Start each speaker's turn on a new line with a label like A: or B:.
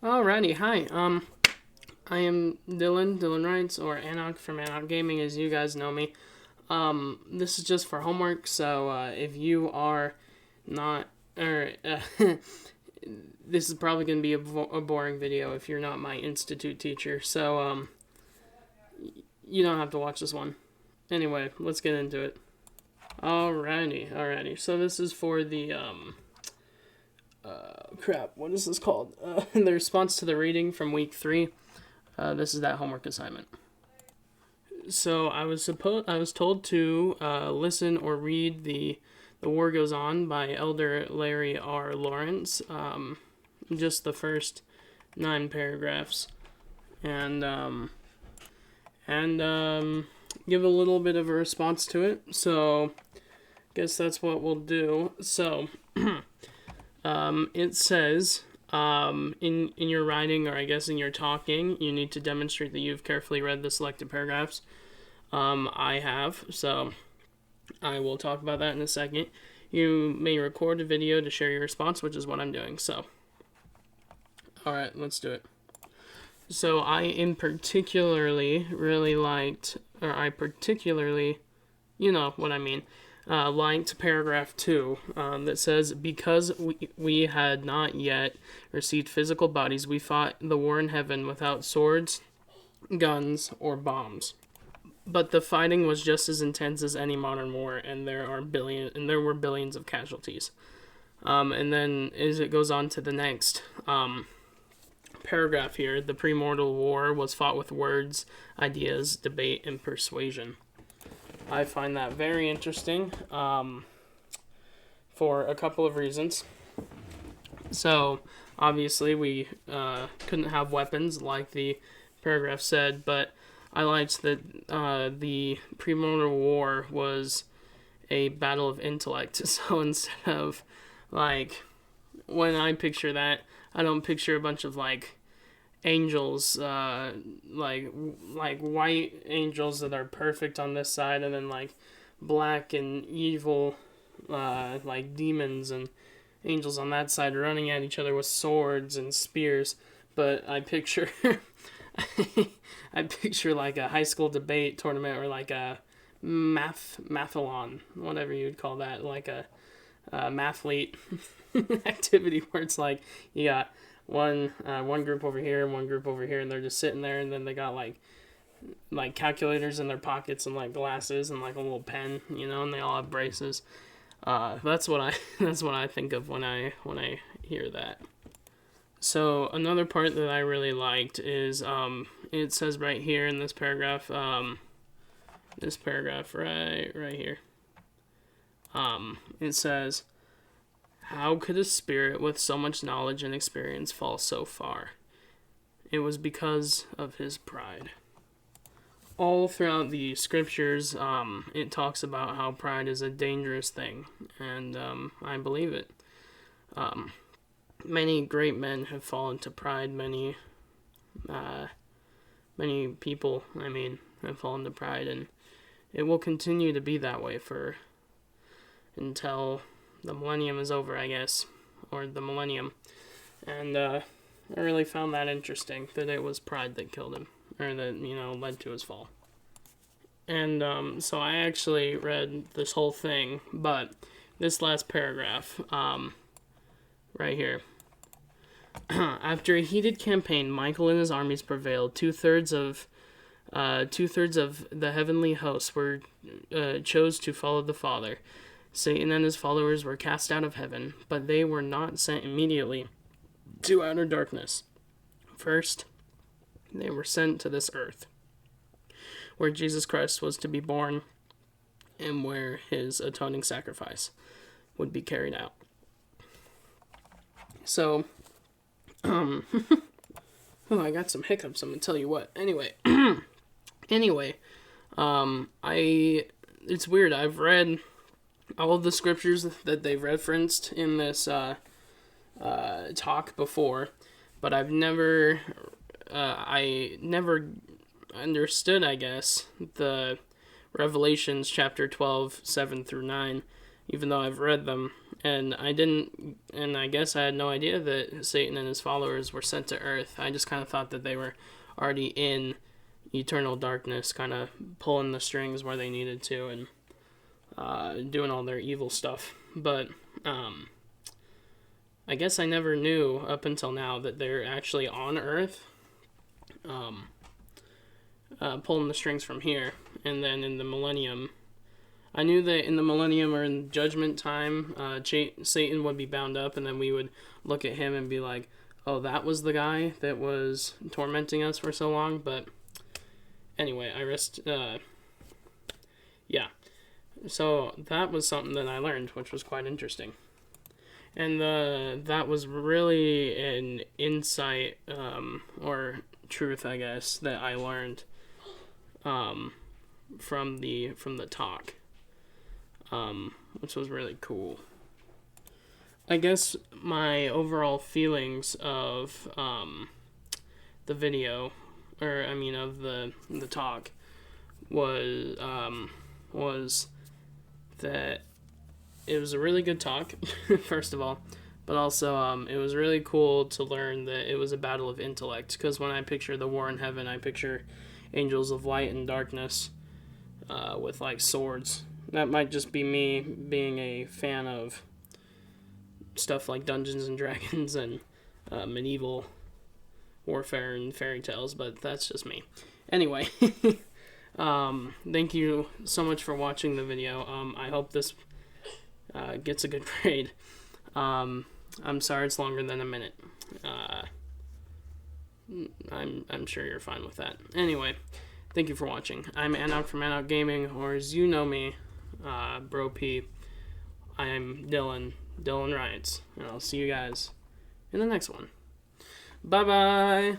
A: Alrighty, hi. I am Dylan Wrights, or Anok from Anok Gaming, as you guys know me. This is just for homework, so if you are not, or this is probably going to be a boring video if you're not my institute teacher. So you don't have to watch this one. Anyway, let's get into it. Alrighty. So this is for the what is this called? The response to the reading from week 3. This is that homework assignment. So I was told to listen or read the War Goes On by Elder Larry R. Lawrence. Just the first 9 paragraphs, and give a little bit of a response to it. So I guess that's what we'll do. So it says, in your writing, or I guess in your talking, you need to demonstrate that you've carefully read the selected paragraphs. I have, so I will talk about that in a second. You may record a video to share your response, which is what I'm doing, so. Alright, let's do it. So I you know what I mean, liked paragraph 2 that says, because we had not yet received physical bodies, we fought the war in heaven without swords, guns, or bombs. But the fighting was just as intense as any modern war, and there were billions of casualties. And then as it goes on to the next paragraph here, the premortal war was fought with words, ideas, debate, and persuasion. I find that very interesting for a couple of reasons. So, obviously, we couldn't have weapons like the paragraph said, but I liked that the premortal war was a battle of intellect. So instead of, when I picture that, I don't picture a bunch of, angels, like white angels that are perfect on this side, and then, black and evil, demons and angels on that side running at each other with swords and spears. But I picture I picture a high school debate tournament, or a mathalon, whatever you would call that, a mathlete activity where it's you got one group over here and one group over here, and they're just sitting there, and then they got calculators in their pockets and glasses and a little pen, and they all have braces. That's what I think of when I hear that. So another part that I really liked is it says right here in this paragraph right here, it says, how could a spirit with so much knowledge and experience fall so far? It was because of his pride. All throughout the scriptures, it talks about how pride is a dangerous thing, and I believe it. Many great men have fallen to pride. Many people, have fallen to pride, and it will continue to be that way until the millennium is over, I guess, or the millennium. And I really found that interesting, that it was pride that killed him, or that, led to his fall. And so I actually read this whole thing, but this last paragraph, right here. After a heated campaign, Michael and his armies prevailed. Two-thirds of the heavenly hosts chose to follow the Father. Satan and his followers were cast out of heaven, but they were not sent immediately to outer darkness. First, they were sent to this earth, where Jesus Christ was to be born, and where his atoning sacrifice would be carried out. So, oh, I got some hiccups, I'm gonna tell you what. Anyway, it's weird, I've read all of the scriptures that they've referenced in this talk before, but I never understood, I guess, the Revelations chapter 12, 7 through 9, even though I've read them, And I guess I had no idea that Satan and his followers were sent to Earth. I just kind of thought that they were already in eternal darkness, kind of pulling the strings where they needed to and doing all their evil stuff. But I guess I never knew up until now that they're actually on Earth, pulling the strings from here. And then in the millennium, I knew that in the millennium or in judgment time, Satan would be bound up, and then we would look at him and be like, oh, that was the guy that was tormenting us for so long. But anyway, yeah. So that was something that I learned, which was quite interesting. And that was really an insight, or truth, I guess, that I learned from the talk, which was really cool. I guess my overall feelings of the video, or I mean of the talk, was that it was a really good talk, first of all, but also it was really cool to learn that it was a battle of intellect, because when I picture the war in heaven, I picture angels of light and darkness with like swords. That might just be me being a fan of stuff like Dungeons and Dragons and medieval warfare and fairy tales, but that's just me. Anyway, thank you so much for watching the video. I hope this gets a good grade. I'm sorry it's longer than a minute. I'm sure you're fine with that. Anyway, thank you for watching. I'm Anout from Anout Gaming, or as you know me, Bro P. I am Dylan Riots, and I'll see you guys in the next one. Bye bye.